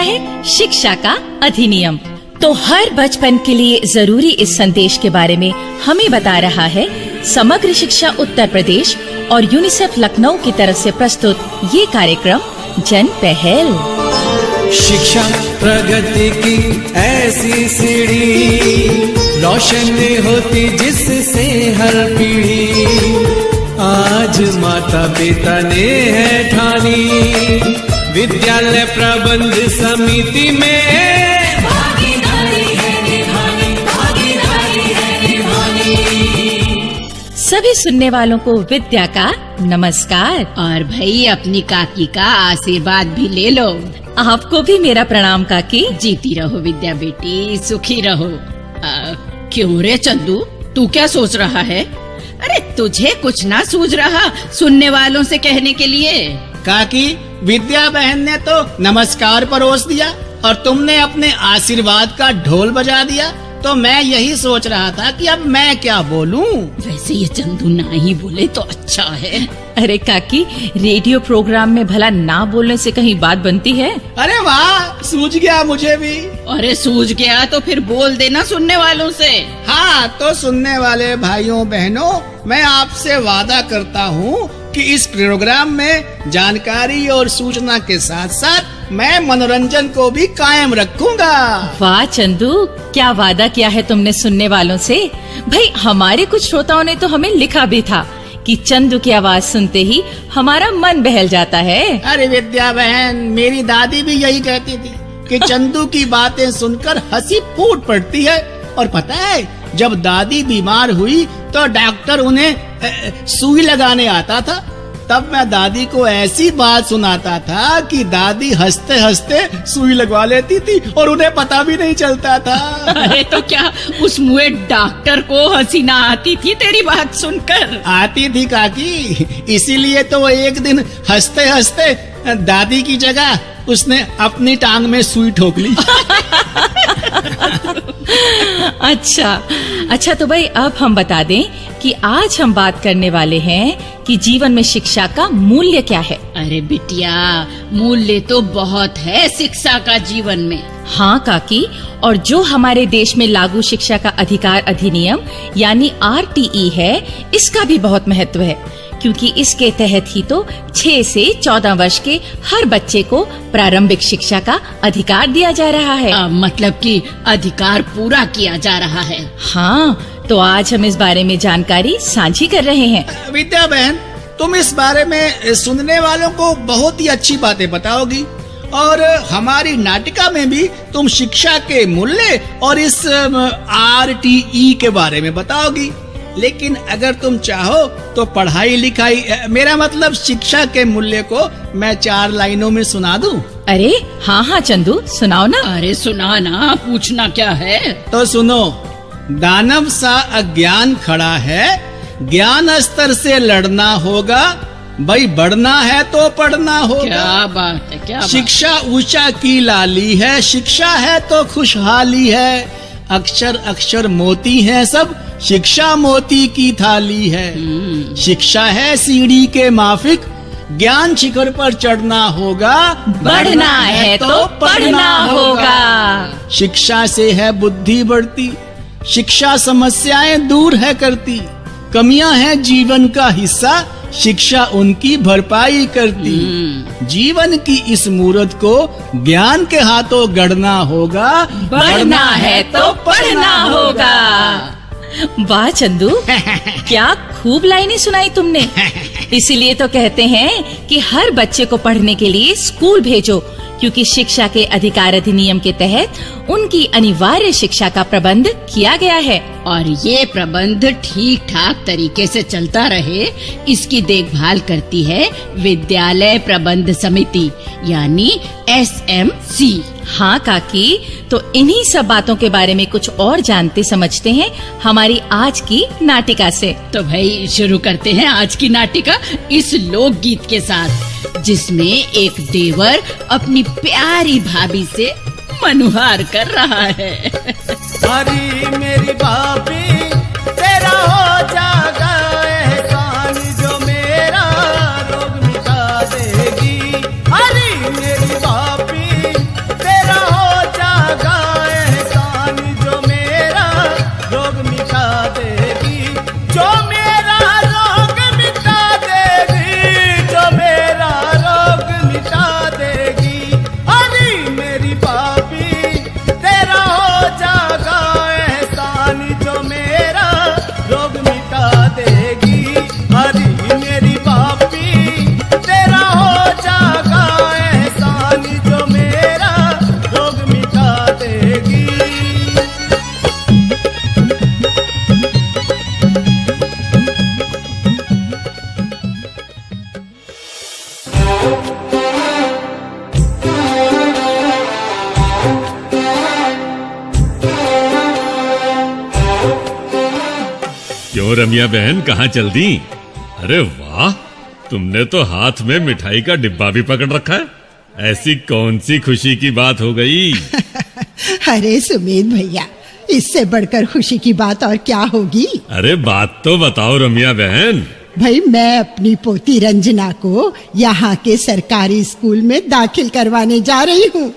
है शिक्षा का अधिनियम। तो हर बचपन के लिए जरूरी इस संदेश के बारे में हमें बता रहा है समग्र शिक्षा उत्तर प्रदेश और यूनिसेफ लखनऊ की तरफ से प्रस्तुत ये कार्यक्रम जन पहल। शिक्षा प्रगति की ऐसी सीढ़ी, रोशन होती जिससे हर पीढ़ी। आज माता पिता ने है ठानी, विद्यालय प्रबंध समिति में भागीदारी है निभानी, भागीदारी है निभानी। सभी सुनने वालों को विद्या का नमस्कार। और भाई अपनी काकी का आशीर्वाद भी ले लो। आपको भी मेरा प्रणाम काकी। जीती रहो विद्या बेटी, सुखी रहो। क्यों रे चंदू, तू क्या सोच रहा है? अरे तुझे कुछ ना सूझ रहा सुनने वालों से कहने के लिए? काकी, विद्या बहन ने तो नमस्कार परोस दिया और तुमने अपने आशीर्वाद का ढोल बजा दिया, तो मैं यही सोच रहा था कि अब मैं क्या बोलूं। वैसे ये चंदू ना ही बोले तो अच्छा है। अरे काकी, रेडियो प्रोग्राम में भला ना बोलने से कहीं बात बनती है? अरे वाह, सूझ गया मुझे भी। अरे सूझ गया तो फिर बोल देना सुनने वालों से। हाँ, तो सुनने वाले भाइयों बहनों, मैं आपसे वादा करता हूँ कि इस प्रोग्राम में जानकारी और सूचना के साथ साथ मैं मनोरंजन को भी कायम रखूंगा। वाह चंदू, क्या वादा किया है तुमने सुनने वालों से। भाई हमारे कुछ श्रोताओं ने तो हमें लिखा भी था कि चंदू की आवाज सुनते ही हमारा मन बहल जाता है। अरे विद्या बहन, मेरी दादी भी यही कहती थी कि चंदू की बातें सुनकर हंसी फूट पड़ती है। और पता है, जब दादी बीमार हुई तो डॉक्टर उन्हें सुई लगाने आता था, तब मैं दादी को ऐसी बात सुनाता था कि दादी हंसते हंसते सुई लगवा लेती थी और उन्हें पता भी नहीं चलता था। अरे तो क्या उस मुए डॉक्टर को हंसी ना आती थी तेरी बात सुनकर? आती थी काकी, इसीलिए तो वो एक दिन हंसते हंसते दादी की जगह उसने अपनी टांग में सुई ठोक ली। अच्छा तो भाई अब हम बता दें कि आज हम बात करने वाले हैं कि जीवन में शिक्षा का मूल्य क्या है। अरे बिटिया, मूल्य तो बहुत है शिक्षा का जीवन में। हाँ काकी, और जो हमारे देश में लागू शिक्षा का अधिकार अधिनियम यानी RTE है, इसका भी बहुत महत्व है, क्योंकि इसके तहत ही तो 6 से 14 वर्ष के हर बच्चे को प्रारंभिक शिक्षा का अधिकार दिया जा रहा है। मतलब कि अधिकार पूरा किया जा रहा है। हाँ, तो आज हम इस बारे में जानकारी साझी कर रहे हैं। विद्या बहन, तुम इस बारे में सुनने वालों को बहुत ही अच्छी बातें बताओगी और हमारी नाटिका में भी तुम शिक्षा के मूल्य और इस RTE के बारे में बताओगी। लेकिन अगर तुम चाहो तो पढ़ाई लिखाई, मेरा मतलब शिक्षा के मूल्य को मैं 4 लाइनों में सुना दूं? अरे हाँ चंदू, सुनाओ ना। अरे सुना ना, पूछना क्या है। तो सुनो, दानव सा अज्ञान खड़ा है, ज्ञान स्तर से लड़ना होगा, भाई बढ़ना है तो पढ़ना होगा। क्या बात है, क्या शिक्षा ऊंचा की लाली है, शिक्षा है तो खुशहाली है, अक्षर अक्षर मोती हैं सब, शिक्षा मोती की थाली है। शिक्षा है सीढ़ी के माफिक, ज्ञान शिखर पर चढ़ना होगा, बढ़ना है तो पढ़ना होगा। शिक्षा से है बुद्धि बढ़ती, शिक्षा समस्याएं दूर है करती, कमियां हैं जीवन का हिस्सा, शिक्षा उनकी भरपाई करती। जीवन की इस मूरत को ज्ञान के हाथों गढ़ना होगा, बढ़ना है तो पढ़ना होगा। वाह चंदू, क्या खूब लाइनें सुनाई तुमने। इसीलिए तो कहते हैं कि हर बच्चे को पढ़ने के लिए स्कूल भेजो, क्योंकि शिक्षा के अधिकार अधिनियम के तहत उनकी अनिवार्य शिक्षा का प्रबंध किया गया है। और ये प्रबंध ठीक ठाक तरीके से चलता रहे, इसकी देखभाल करती है विद्यालय प्रबंध समिति यानी SMC। हाँ काकी, तो इन्हीं सब बातों के बारे में कुछ और जानते समझते हैं हमारी आज की नाटिका से। तो भाई शुरू करते हैं आज की नाटिका इस लोकगीत के साथ, जिसमें एक देवर अपनी प्यारी भाभी से मनुहार कर रहा है। अरे मेरी भाभी, तेरा हो जाएगा एहसान जो मेरा रोग मिटा देगी। अरे मेरी भाभी, तेरा क्यों रमिया बहन, कहाँ चल दी? अरे वाह, तुमने तो हाथ में मिठाई का डिब्बा भी पकड़ रखा है। ऐसी कौन सी खुशी की बात हो गई? अरे सुमित भैया, इससे बढ़कर खुशी की बात और क्या होगी? अरे बात तो बताओ रमिया बहन। भाई, मैं अपनी पोती रंजना को यहाँ के सरकारी स्कूल में दाखिल करवाने जा रही हूँ।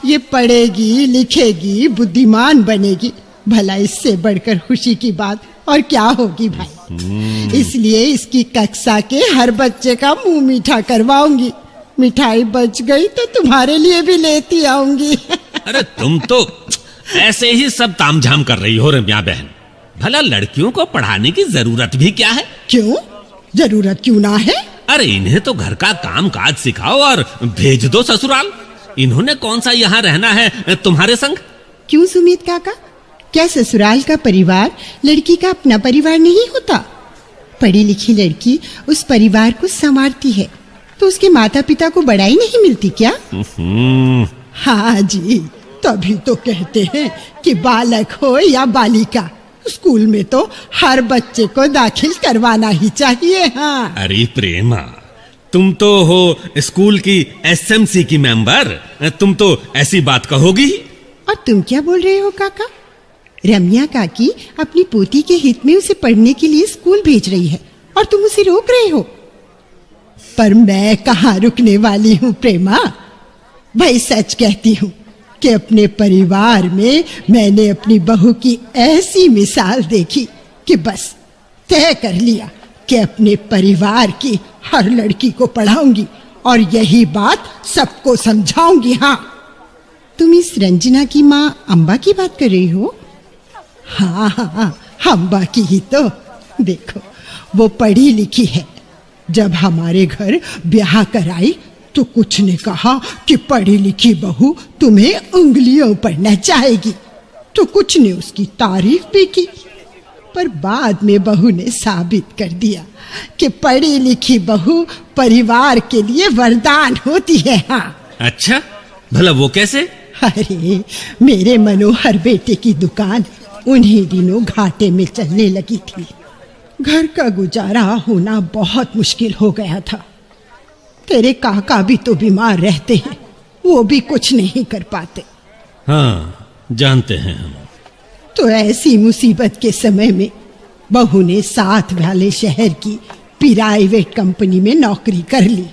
ये पढ़ेगी, लिखेगी, बुद्धिमान बनेगी। भला इससे बढ़कर खुशी की बात और क्या होगी भाई? इसलिए इसकी कक्षा के हर बच्चे का मुंह मीठा करवाऊंगी। मिठाई बच गई तो तुम्हारे लिए भी लेती आऊंगी। अरे तुम तो ऐसे ही सब तामझाम कर रही हो रमिया बहन। भला लड़कियों को पढ़ाने की जरूरत भी क्या है? क्यों? जरूरत क्यों ना है? अरे इन्हें तो घर का काम काज सिखाओ और भेज दो ससुराल। इन्होंने कौन सा यहाँ रहना है तुम्हारे संग? क्यों सुमित काका, क्या ससुराल का परिवार लड़की का अपना परिवार नहीं होता? पढ़ी लिखी लड़की उस परिवार को संवारती है तो उसके माता पिता को बड़ाई नहीं मिलती क्या? हाँ जी, तभी तो कहते हैं कि बालक हो या बालिका, स्कूल में तो हर बच्चे को दाखिल करवाना ही चाहिए। हाँ। अरे प्रेमा, तुम तो हो स्कूल की एसएमसी की मेंबर, तुम तो ऐसी बात कहोगी। और तुम क्या बोल रहे हो काका? रम्या काकी अपनी पोती के हित में उसे पढ़ने के लिए स्कूल भेज रही है और तुम उसे रोक रहे हो। पर मैं कहाँ रुकने वाली हूँ प्रेमा। भाई सच कहती हूँ कि अपने परिवार में मैंने अपनी बहू की ऐसी मिसाल देखी कि बस तय कर लिया कि अपने परिवार की हर लड़की को पढ़ाऊंगी और यही बात सबको समझाऊंगी। हाँ। तुम इस रंजना की माँ अम्बा की बात कर रही हो? हाँ हाँ, अम्बा की ही तो। देखो, वो पढ़ी लिखी है। जब हमारे घर ब्याह कराई तो कुछ ने कहा कि पढ़ी लिखी बहू तुम्हें उंगलियों पर नचाएगी, तो कुछ ने उसकी तारीफ भी की। पर बाद में बहू ने साबित कर दिया कि पढ़ी लिखी बहू परिवार के लिए वरदान होती है। हाँ। अच्छा, भला वो कैसे? अरे मेरे मनोहर बेटे की दुकान उन्हीं दिनों घाटे में चलने लगी थी। घर का गुजारा होना बहुत मुश्किल हो गया था। तेरे काका भी तो बीमार रहते हैं, वो भी कुछ नहीं कर पाते। हाँ, जानते हैं हम। तो ऐसी मुसीबत के समय में बहू ने साथ वाले शहर की प्राइवेट कंपनी में नौकरी कर ली।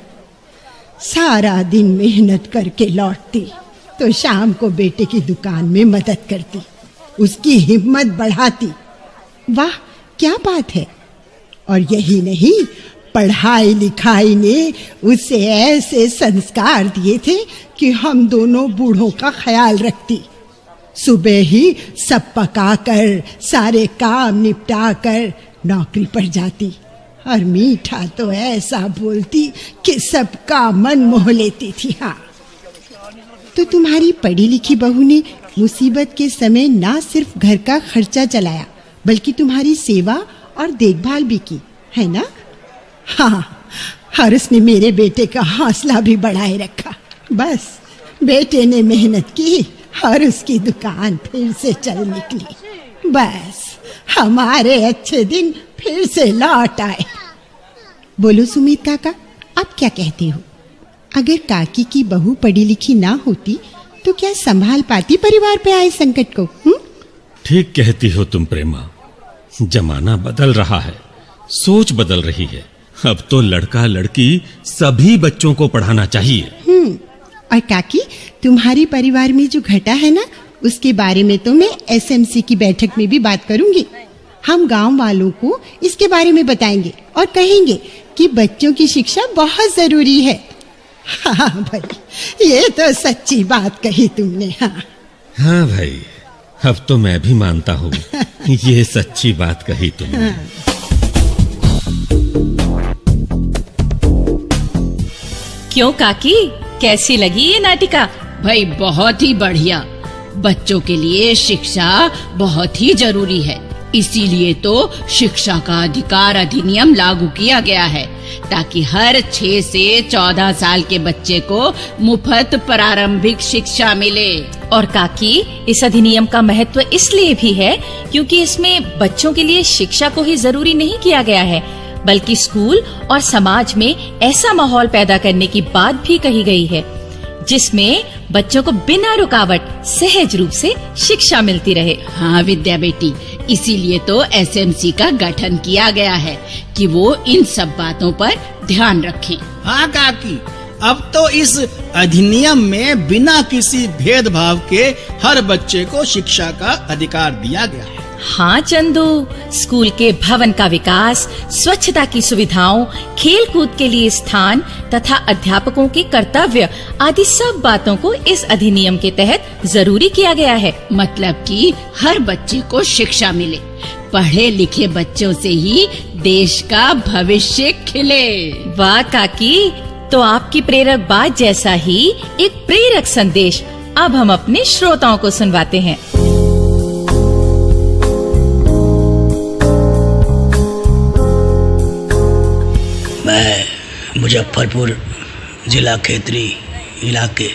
सारा दिन मेहनत करके लौटती तो शाम को बेटे की दुकान में मदद करती, उसकी हिम्मत बढ़ाती। वाह क्या बात है। और यही नहीं, पढ़ाई लिखाई ने उसे ऐसे संस्कार दिए थे कि हम दोनों बूढ़ों का ख्याल रखती। सुबह ही सब पकाकर सारे काम निपटा कर नौकरी पर जाती और मीठा तो ऐसा बोलती कि सबका मन मोह लेती थी। हाँ। तो तुम्हारी पढ़ी लिखी बहू ने मुसीबत के समय ना सिर्फ घर का खर्चा चलाया बल्कि तुम्हारी सेवा और देखभाल भी की, है ना? हाँ, और उसने मेरे बेटे का हौसला भी बढ़ाए रखा। बस बेटे ने मेहनत की और उसकी दुकान फिर से चल निकली। बस हमारे अच्छे दिन फिर से लौट आए। बोलो सुमित काका, आप क्या कहते हो? अगर काकी की बहू पढ़ी लिखी ना होती तो क्या संभाल पाती परिवार पे आए संकट को? ठीक कहती हो तुम प्रेमा। जमाना बदल रहा है, सोच बदल रही है। अब तो लड़का लड़की सभी बच्चों को पढ़ाना चाहिए। और काकी, तुम्हारी परिवार में जो घटा है ना, उसके बारे में तो मैं एसएमसी की बैठक में भी बात करूंगी। हम गांव वालों को इसके बारे में बताएंगे और कहेंगे कि बच्चों की शिक्षा बहुत जरूरी है। हाँ भाई, ये तो सच्ची बात कही तुमने। हाँ हाँ भाई, अब तो मैं भी मानता हूँ ये सच्ची बात कही तुमने। क्यों काकी, कैसी लगी ये नाटिका? भाई बहुत ही बढ़िया। बच्चों के लिए शिक्षा बहुत ही जरूरी है। इसीलिए तो शिक्षा का अधिकार अधिनियम लागू किया गया है, ताकि हर 6 से 14 साल के बच्चे को मुफ्त प्रारंभिक शिक्षा मिले। और काकी, इस अधिनियम का महत्व इसलिए भी है क्योंकि इसमें बच्चों के लिए शिक्षा को ही जरूरी नहीं किया गया है, बल्कि स्कूल और समाज में ऐसा माहौल पैदा करने की बात भी कही गई है जिसमें बच्चों को बिना रुकावट सहज रूप से शिक्षा मिलती रहे। हाँ विद्या बेटी, इसीलिए तो एसएमसी का गठन किया गया है कि वो इन सब बातों पर ध्यान रखें। हाँ काकी, अब तो इस अधिनियम में बिना किसी भेदभाव के हर बच्चे को शिक्षा का अधिकार दिया गया है। हाँ चंदू, स्कूल के भवन का विकास, स्वच्छता की सुविधाओं, खेल कूद के लिए स्थान तथा अध्यापकों के कर्तव्य आदि सब बातों को इस अधिनियम के तहत जरूरी किया गया है। मतलब कि हर बच्चे को शिक्षा मिले, पढ़े लिखे बच्चों से ही देश का भविष्य खिले। वाह काकी, तो आपकी प्रेरक बात जैसा ही एक प्रेरक संदेश अब हम अपने श्रोताओं को सुनवाते हैं। मैं मुजफ्फरपुर जिला खेतरी इलाके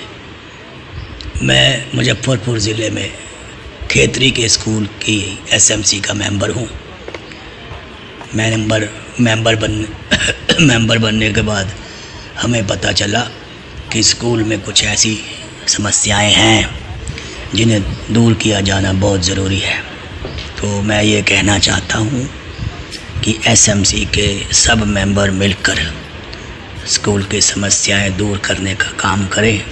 मैं मुजफ्फरपुर ज़िले में खेतरी के स्कूल की एसएमसी का मेंबर हूँ। मैं मेंबर बनने के बाद हमें पता चला कि स्कूल में कुछ ऐसी समस्याएं हैं जिन्हें दूर किया जाना बहुत ज़रूरी है। तो मैं ये कहना चाहता हूँ कि एसएमसी के सब मेंबर मिलकर स्कूल की समस्याएं दूर करने का काम करें।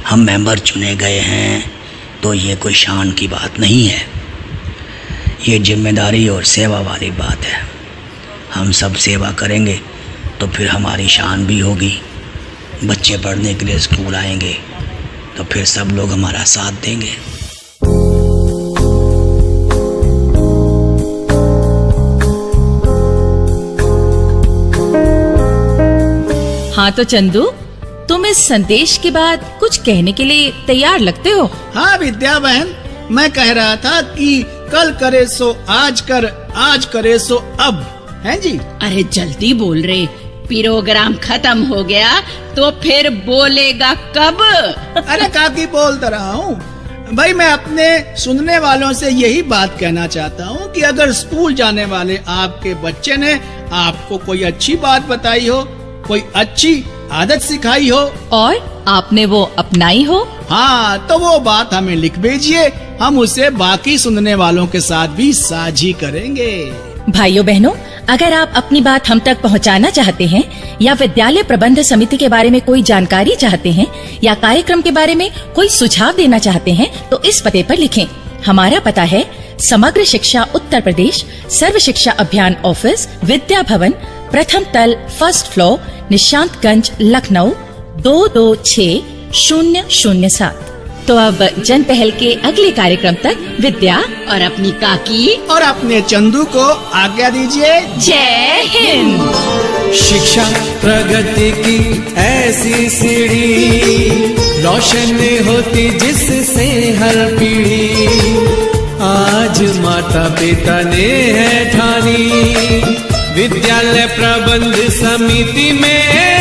हम मेंबर चुने गए हैं तो ये कोई शान की बात नहीं है, ये जिम्मेदारी और सेवा वाली बात है। हम सब सेवा करेंगे तो फिर हमारी शान भी होगी। बच्चे पढ़ने के लिए स्कूल आएंगे तो फिर सब लोग हमारा साथ देंगे। हाँ तो चंदू, तुम इस संदेश के बाद कुछ कहने के लिए तैयार लगते हो। हाँ विद्या बहन, मैं कह रहा था कि कल करे सो आज कर, आज करे सो अब, हैं जी? अरे जल्दी बोल रे, प्रोग्राम खत्म हो गया तो फिर बोलेगा कब? अरे काकी, बोल तो रहा हूँ भाई। मैं अपने सुनने वालों से यही बात कहना चाहता हूँ कि अगर स्कूल जाने वाले आपके बच्चे ने आपको कोई अच्छी बात बताई हो, कोई अच्छी आदत सिखाई हो और आपने वो अपनाई हो, हाँ, तो वो बात हमें लिख भेजिए। हम उसे बाकी सुनने वालों के साथ भी साझी करेंगे। भाइयों बहनों, अगर आप अपनी बात हम तक पहुंचाना चाहते हैं या विद्यालय प्रबंध समिति के बारे में कोई जानकारी चाहते हैं या कार्यक्रम के बारे में कोई सुझाव देना चाहते हैं तो इस पते पर लिखें। हमारा पता है समग्र शिक्षा उत्तर प्रदेश, सर्व शिक्षा अभियान ऑफिस, विद्या भवन, प्रथम तल, फर्स्ट फ्लोर, निशांतगंज, लखनऊ 226007। तो अब जन पहल के अगले कार्यक्रम तक विद्या और अपनी काकी और अपने चंदू को आज्ञा दीजिए। जय हिंद। शिक्षा प्रगति की ऐसी सीढ़ी, रोशन होती जिससे हर पीढ़ी। आज माता पिता ने है ठानी, विद्यालय प्रबंध समिति में